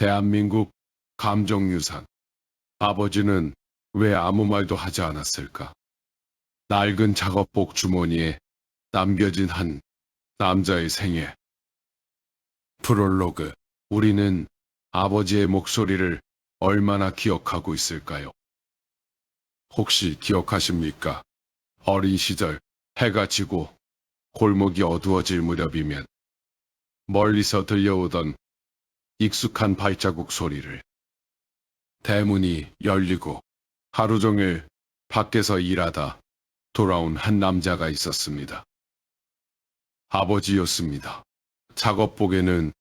대한민국 감정유산. 아버지는 왜 아무 말도 하지 않았을까? 낡은 작업복 주머니에 남겨진 한 남자의 생애. 프롤로그. 우리는 아버지의 목소리를 얼마나 기억하고 있을까요? 혹시 기억하십니까? 어린 시절 해가 지고 골목이 어두워질 무렵이면 멀리서 들려오던 익숙한 발자국 소리를. 대문이 열리고 하루 종일 밖에서 일하다 돌아온 한 남자가 있었습니다. 아버지였습니다. 작업복에는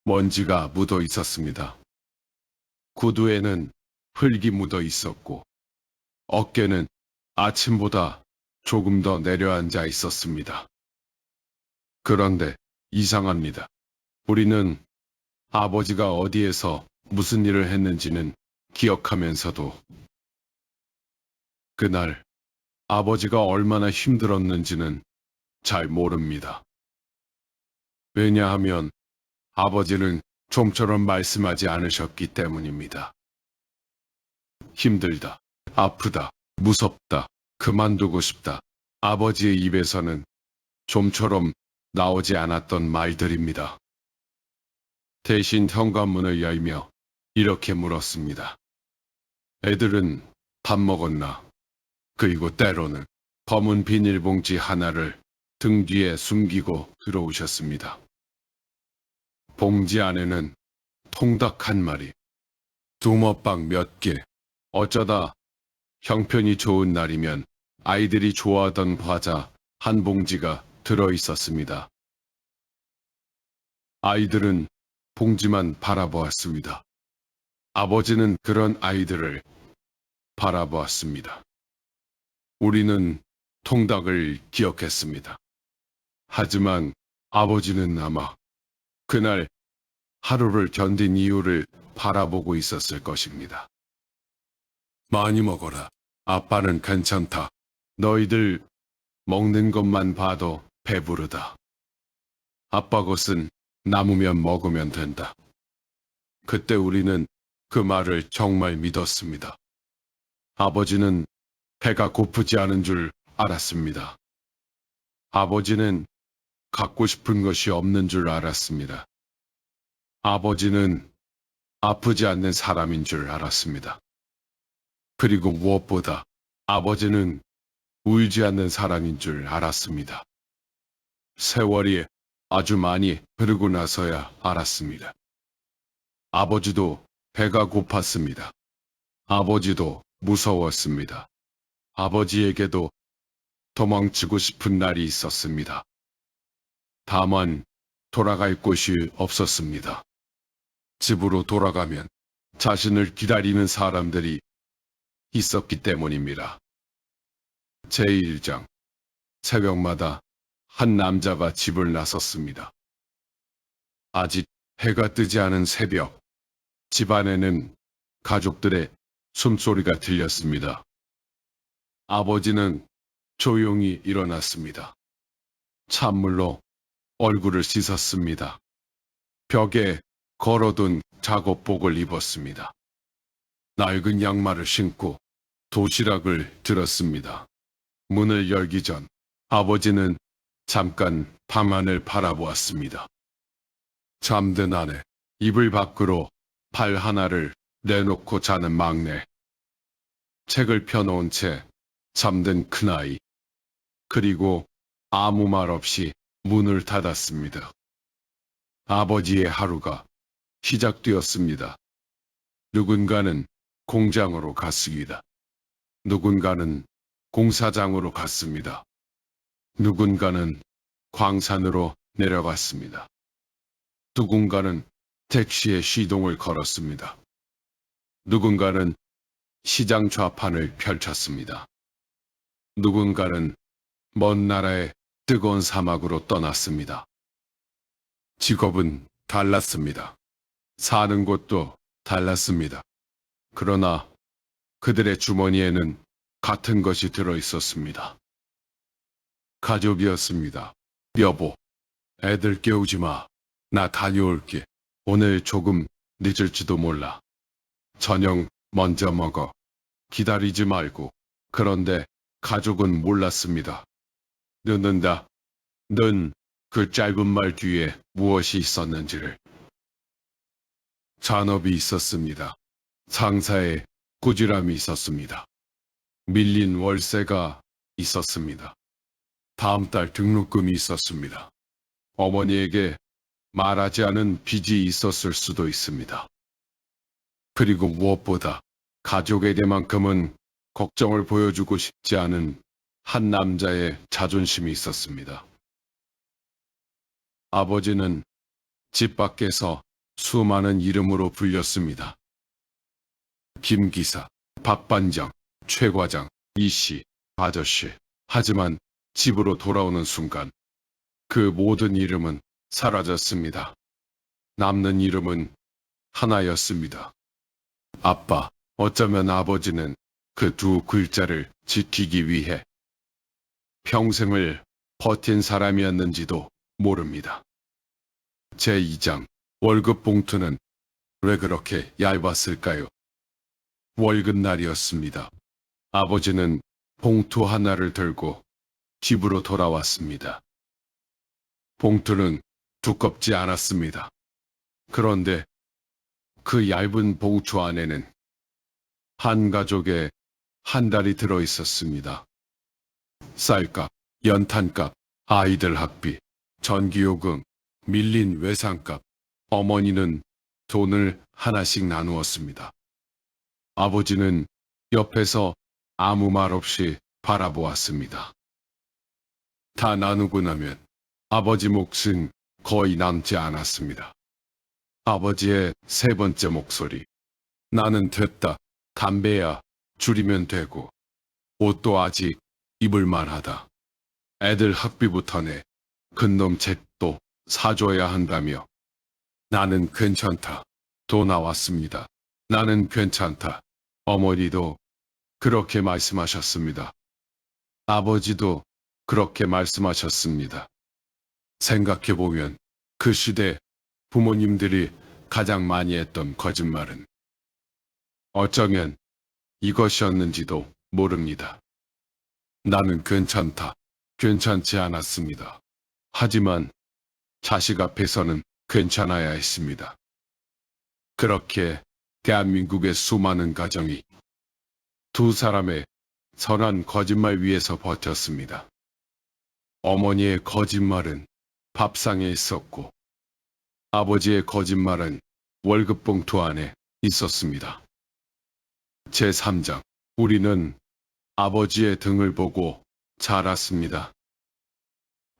먼지가 묻어 있었습니다. 구두에는 흙이 묻어 있었고 어깨는 아침보다 조금 더 내려앉아 있었습니다. 그런데 이상합니다. 우리는 아버지가 어디에서 무슨 일을 했는지는 기억하면서도 그날 아버지가 얼마나 힘들었는지는 잘 모릅니다. 왜냐하면 아버지는 좀처럼 말씀하지 않으셨기 때문입니다. 힘들다, 아프다, 무섭다, 그만두고 싶다. 아버지의 입에서는 좀처럼 나오지 않았던 말들입니다. 대신 현관문을 열며 이렇게 물었습니다. 애들은 밥 먹었나? 그리고 때로는 검은 비닐봉지 하나를 등 뒤에 숨기고 들어오셨습니다. 봉지 안에는 통닭 한 마리, 붕어빵 몇 개, 어쩌다 형편이 좋은 날이면 아이들이 좋아하던 과자 한 봉지가 들어 있었습니다. 아이들은 봉지만 바라보았습니다. 아버지는 그런 아이들을 바라보았습니다. 우리는 통닭을 기억했습니다. 하지만 아버지는 아마 그날 하루를 견딘 이유를 바라보고 있었을 것입니다. 많이 먹어라. 아빠는 괜찮다. 너희들 먹는 것만 봐도 배부르다. 아빠 것은 남으면 먹으면 된다. 그때 우리는 그 말을 정말 믿었습니다. 아버지는 배가 고프지 않은 줄 알았습니다. 아버지는 갖고 싶은 것이 없는 줄 알았습니다. 아버지는 아프지 않는 사람인 줄 알았습니다. 그리고 무엇보다 아버지는 울지 않는 사람인 줄 알았습니다. 세월이 아주 많이 흐르고 나서야 알았습니다. 아버지도 배가 고팠습니다. 아버지도 무서웠습니다. 아버지에게도 도망치고 싶은 날이 있었습니다. 다만 돌아갈 곳이 없었습니다. 집으로 돌아가면 자신을 기다리는 사람들이 있었기 때문입니다. 제1장. 새벽마다 한 남자가 집을 나섰습니다. 아직 해가 뜨지 않은 새벽, 집안에는 가족들의 숨소리가 들렸습니다. 아버지는 조용히 일어났습니다. 찬물로 얼굴을 씻었습니다. 벽에 걸어둔 작업복을 입었습니다. 낡은 양말을 신고 도시락을 들었습니다. 문을 열기 전 아버지는 잠깐 방안을 바라보았습니다. 잠든 아내, 이불 밖으로 발 하나를 내놓고 자는 막내, 책을 펴놓은 채 잠든 큰아이, 그리고 아무 말 없이 문을 닫았습니다. 아버지의 하루가 시작되었습니다. 누군가는 공장으로 갔습니다. 누군가는 공사장으로 갔습니다. 누군가는 광산으로 내려갔습니다. 누군가는 택시에 시동을 걸었습니다. 누군가는 시장 좌판을 펼쳤습니다. 누군가는 먼 나라의 뜨거운 사막으로 떠났습니다. 직업은 달랐습니다. 사는 곳도 달랐습니다. 그러나 그들의 주머니에는 같은 것이 들어 있었습니다. 가족이었습니다. 여보, 애들 깨우지 마. 나 다녀올게. 오늘 조금 늦을지도 몰라. 저녁 먼저 먹어. 기다리지 말고. 그런데 가족은 몰랐습니다. 늦는다. 는 그 짧은 말 뒤에 무엇이 있었는지를. 잔업이 있었습니다. 상사의 꾸지람이 있었습니다. 밀린 월세가 있었습니다. 다음 달 등록금이 있었습니다. 어머니에게 말하지 않은 빚이 있었을 수도 있습니다. 그리고 무엇보다 가족에 대해만큼은 걱정을 보여주고 싶지 않은 한 남자의 자존심이 있었습니다. 아버지는 집 밖에서 수많은 이름으로 불렸습니다. 김 기사, 박 반장, 최 과장, 이씨, 아저씨. 하지만 집으로 돌아오는 순간 그 모든 이름은 사라졌습니다. 남는 이름은 하나였습니다. 아빠. 어쩌면 아버지는 그 두 글자를 지키기 위해 평생을 버틴 사람이었는지도 모릅니다. 제2장. 월급 봉투는 왜 그렇게 얇았을까요? 월급날이었습니다. 아버지는 봉투 하나를 들고 집으로 돌아왔습니다. 봉투는 두껍지 않았습니다. 그런데 그 얇은 봉투 안에는 한 가족의 한 달이 들어 있었습니다. 쌀값, 연탄값, 아이들 학비, 전기요금, 밀린 외상값. 어머니는 돈을 하나씩 나누었습니다. 아버지는 옆에서 아무 말 없이 바라보았습니다. 다 나누고 나면 아버지 몫은 거의 남지 않았습니다. 아버지의 세 번째 목소리. 나는 됐다. 담배야 줄이면 되고 옷도 아직 입을 만하다. 애들 학비부터 내. 큰놈 책도 사줘야 한다며. 나는 괜찮다. 또 나왔습니다. 나는 괜찮다. 어머니도 그렇게 말씀하셨습니다. 아버지도 그렇게 말씀하셨습니다. 생각해보면 그 시대 부모님들이 가장 많이 했던 거짓말은 어쩌면 이것이었는지도 모릅니다. 나는 괜찮다. 괜찮지 않았습니다. 하지만 자식 앞에서는 괜찮아야 했습니다. 그렇게 대한민국의 수많은 가정이 두 사람의 선한 거짓말 위에서 버텼습니다. 어머니의 거짓말은 밥상에 있었고 아버지의 거짓말은 월급 봉투 안에 있었습니다. 제3장. 우리는 아버지의 등을 보고 자랐습니다.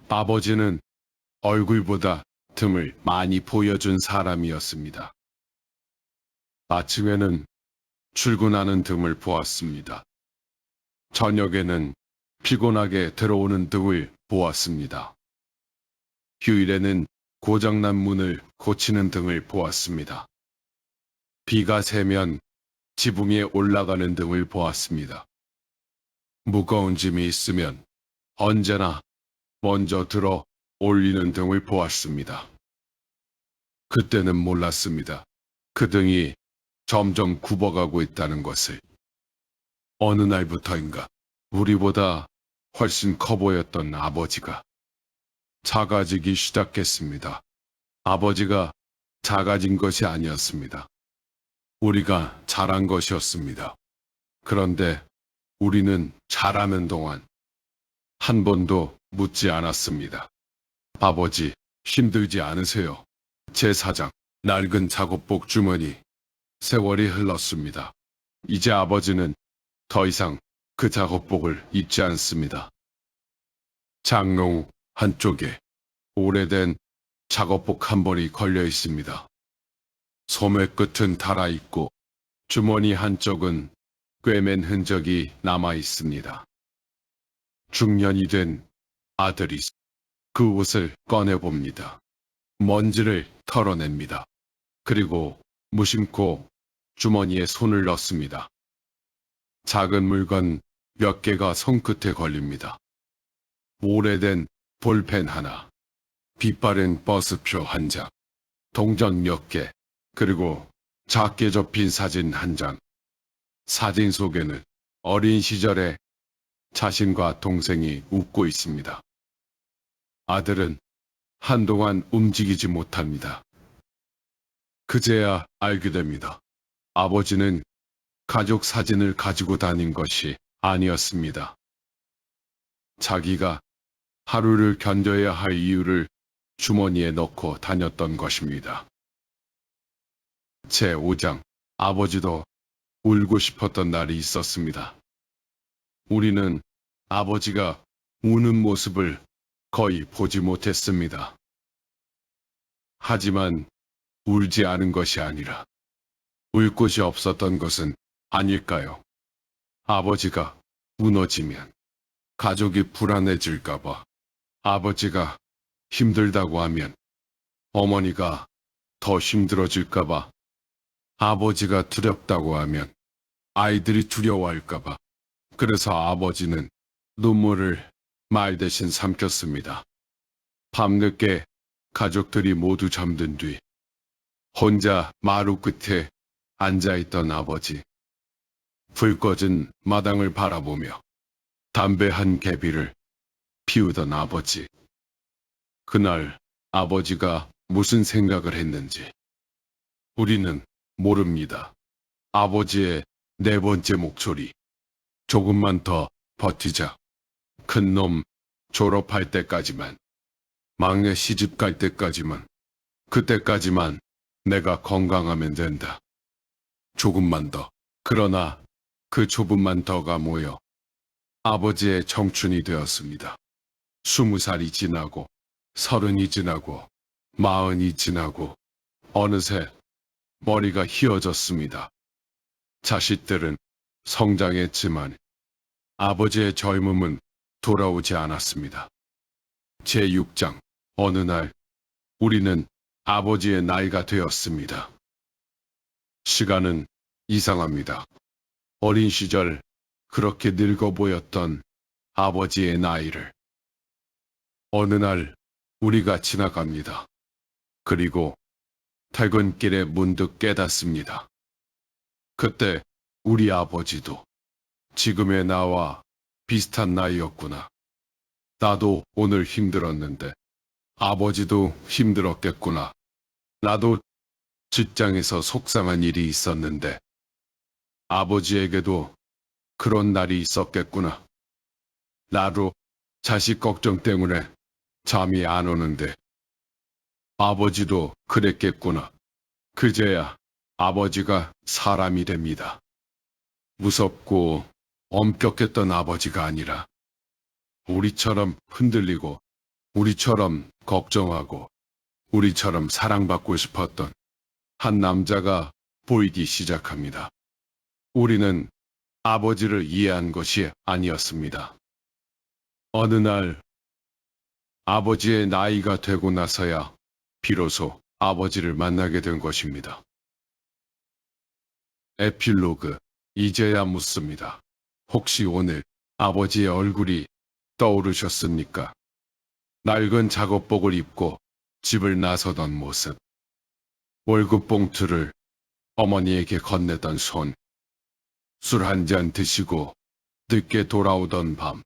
아버지는 얼굴보다 등을 많이 보여준 사람이었습니다. 아침에는 출근하는 등을 보았습니다. 저녁에는 피곤하게 들어오는 등을 보았습니다. 휴일에는 고장난 문을 고치는 등을 보았습니다. 비가 새면 지붕 위에 올라가는 등을 보았습니다. 무거운 짐이 있으면 언제나 먼저 들어 올리는 등을 보았습니다. 그때는 몰랐습니다. 그 등이 점점 굽어가고 있다는 것을. 어느 날부터인가 우리보다 훨씬 커 보였던 아버지가 작아지기 시작했습니다. 아버지가 작아진 것이 아니었습니다. 우리가 자란 것이었습니다. 그런데 우리는 자라는 동안 한 번도 묻지 않았습니다. 아버지, 힘들지 않으세요? 제4장. 낡은 작업복 주머니. 세월이 흘렀습니다. 이제 아버지는 더 이상 그 작업복을 입지 않습니다. 장롱 한쪽에 오래된 작업복 한 벌이 걸려 있습니다. 소매 끝은 닳아 있고 주머니 한쪽은 꿰맨 흔적이 남아 있습니다. 중년이 된 아들이 그 옷을 꺼내봅니다. 먼지를 털어냅니다. 그리고 무심코 주머니에 손을 넣습니다. 작은 물건 몇 개가 손끝에 걸립니다. 오래된 볼펜 하나, 빛바랜 버스표 한 장, 동전 몇 개, 그리고 작게 접힌 사진 한 장. 사진 속에는 어린 시절에 자신과 동생이 웃고 있습니다. 아들은 한동안 움직이지 못합니다. 그제야 알게 됩니다. 아버지는 가족 사진을 가지고 다닌 것이 아니었습니다. 자기가 하루를 견뎌야 할 이유를 주머니에 넣고 다녔던 것입니다. 제5장. 아버지도 울고 싶었던 날이 있었습니다. 우리는 아버지가 우는 모습을 거의 보지 못했습니다. 하지만 울지 않은 것이 아니라 울 곳이 없었던 것은 아닐까요? 아버지가 무너지면 가족이 불안해질까봐, 아버지가 힘들다고 하면 어머니가 더 힘들어질까봐, 아버지가 두렵다고 하면 아이들이 두려워할까봐, 그래서 아버지는 눈물을 말 대신 삼켰습니다. 밤늦게 가족들이 모두 잠든 뒤 혼자 마루 끝에 앉아있던 아버지. 불 꺼진 마당을 바라보며 담배 한 개비를 피우던 아버지. 그날 아버지가 무슨 생각을 했는지 우리는 모릅니다. 아버지의 네 번째 목소리. 조금만 더 버티자. 큰 놈 졸업할 때까지만. 막내 시집 갈 때까지만. 그때까지만 내가 건강하면 된다. 조금만 더. 그러나 그 조금만 더가 모여 아버지의 청춘이 되었습니다. 20살이 지나고 30이 지나고 40이 지나고 어느새 머리가 휘어졌습니다. 자식들은 성장했지만 아버지의 젊음은 돌아오지 않았습니다. 제6장. 어느 날 우리는 아버지의 나이가 되었습니다. 시간은 이상합니다. 어린 시절 그렇게 늙어 보였던 아버지의 나이를 어느 날 우리가 지나갑니다. 그리고 퇴근길에 문득 깨닫습니다. 그때 우리 아버지도 지금의 나와 비슷한 나이였구나. 나도 오늘 힘들었는데 아버지도 힘들었겠구나. 나도 직장에서 속상한 일이 있었는데 아버지에게도 그런 날이 있었겠구나. 나도 자식 걱정 때문에 잠이 안 오는데 아버지도 그랬겠구나. 그제야 아버지가 사람이 됩니다. 무섭고 엄격했던 아버지가 아니라 우리처럼 흔들리고 우리처럼 걱정하고 우리처럼 사랑받고 싶었던 한 남자가 보이기 시작합니다. 우리는 아버지를 이해한 것이 아니었습니다. 어느 날 아버지의 나이가 되고 나서야 비로소 아버지를 만나게 된 것입니다. 에필로그. 이제야 묻습니다. 혹시 오늘 아버지의 얼굴이 떠오르셨습니까? 낡은 작업복을 입고 집을 나서던 모습. 월급 봉투를 어머니에게 건네던 손. 술 한 잔 드시고 늦게 돌아오던 밤.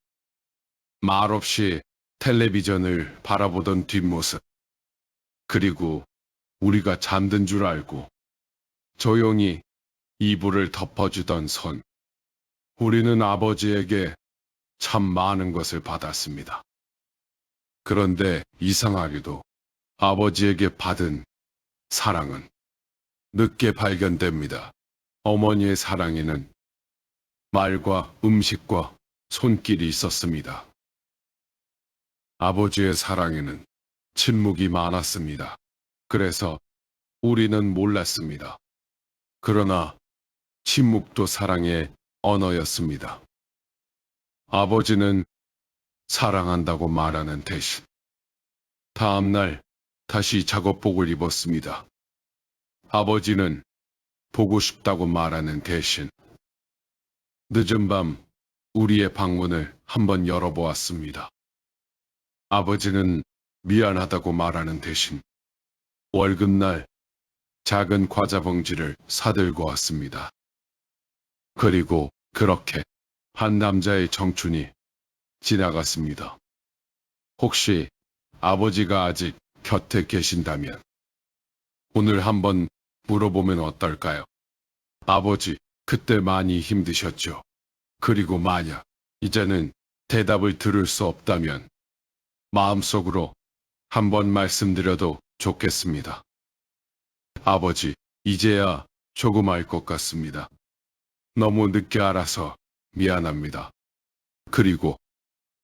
말없이 텔레비전을 바라보던 뒷모습. 그리고 우리가 잠든 줄 알고 조용히 이불을 덮어주던 손. 우리는 아버지에게 참 많은 것을 받았습니다. 그런데 이상하게도 아버지에게 받은 사랑은 늦게 발견됩니다. 어머니의 사랑에는 말과 음식과 손길이 있었습니다. 아버지의 사랑에는 침묵이 많았습니다. 그래서 우리는 몰랐습니다. 그러나 침묵도 사랑의 언어였습니다. 아버지는 사랑한다고 말하는 대신 다음 날 다시 작업복을 입었습니다. 아버지는 보고 싶다고 말하는 대신 늦은 밤 우리의 방문을 한번 열어보았습니다. 아버지는 미안하다고 말하는 대신 월급날 작은 과자 봉지를 사들고 왔습니다. 그리고 그렇게 한 남자의 청춘이 지나갔습니다. 혹시 아버지가 아직 곁에 계신다면 오늘 한번 물어보면 어떨까요? 아버지, 그때 많이 힘드셨죠? 그리고 만약 이제는 대답을 들을 수 없다면 마음속으로 한번 말씀드려도 좋겠습니다. 아버지, 이제야 조금 알 것 같습니다. 너무 늦게 알아서 미안합니다. 그리고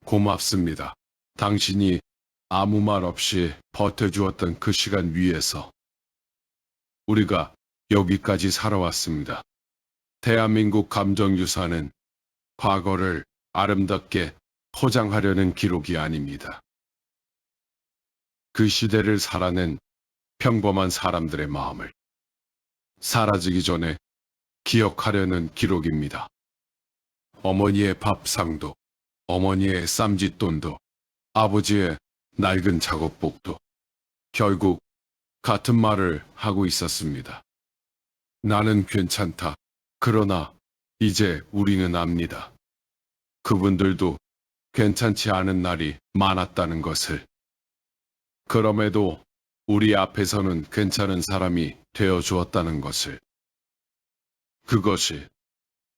고맙습니다. 당신이 아무 말 없이 버텨주었던 그 시간 위에서 우리가 여기까지 살아왔습니다. 대한민국 감정유산은 과거를 아름답게 포장하려는 기록이 아닙니다. 그 시대를 살아낸 평범한 사람들의 마음을 사라지기 전에 기억하려는 기록입니다. 어머니의 밥상도, 어머니의 쌈짓돈도, 아버지의 낡은 작업복도 결국 같은 말을 하고 있었습니다. 나는 괜찮다. 그러나 이제 우리는 압니다. 그분들도 괜찮지 않은 날이 많았다는 것을. 그럼에도 우리 앞에서는 괜찮은 사람이 되어 주었다는 것을. 그것이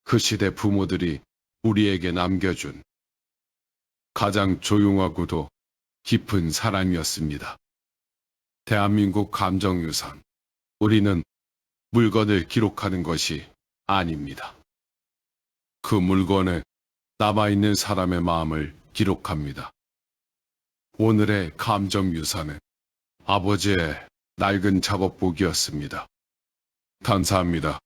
그 시대 부모들이 우리에게 남겨준 가장 조용하고도 깊은 사랑이었습니다. 대한민국 감정유산. 우리는 물건을 기록하는 것이 아닙니다. 그 물건에 남아있는 사람의 마음을 기록합니다. 오늘의 감정유산은 아버지의 낡은 작업복이었습니다. 감사합니다.